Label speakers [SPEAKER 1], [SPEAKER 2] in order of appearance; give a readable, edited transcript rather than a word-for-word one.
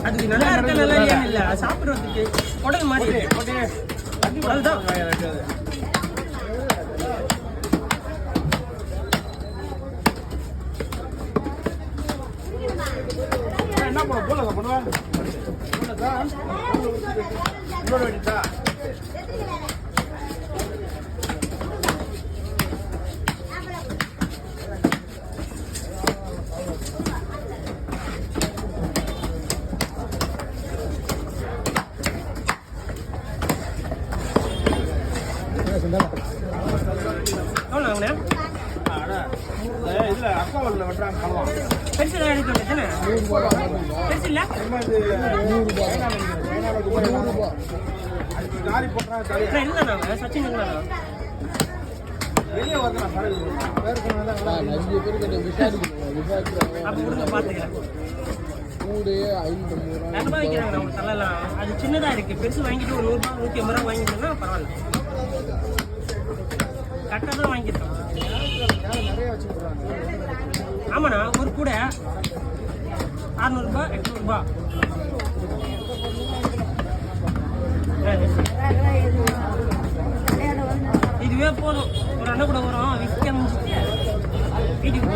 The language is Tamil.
[SPEAKER 1] அதுக்கு நல்லா இருக்க நல்லா இல்ல சாப்பிடுறதுக்கு உடல் மாதிரி அதுதான்
[SPEAKER 2] என்ன பண்ணுவா இதுல அக்காவல்ல வெட்டுறாங்க கலவான்
[SPEAKER 1] பெருசு எடுக்க பெருசு இல்ல
[SPEAKER 2] காரி போட்டா
[SPEAKER 1] சச்சின்
[SPEAKER 2] வெளியே வரலாம்
[SPEAKER 3] நிறைய பேர்
[SPEAKER 1] பாத்துக்கிறேன் வைக்கிறாங்க நம்ம தலைலாம் அது சின்னதா இருக்கு பெருசு வாங்கிட்டு ஒரு 100 ரூபாய் 150 ரூபாய் வாங்கிட்டோம்னா பரவாயில்ல கரெக்டாக தான் வாங்கியிருக்கோம் ஆமாண்ணா ஒரு கூட 600 ரூபாய் 800 ரூபாய் இதுவே போதும் ஒரு அண்ணன் கூட வரும் விற்க வீட்டுக்கு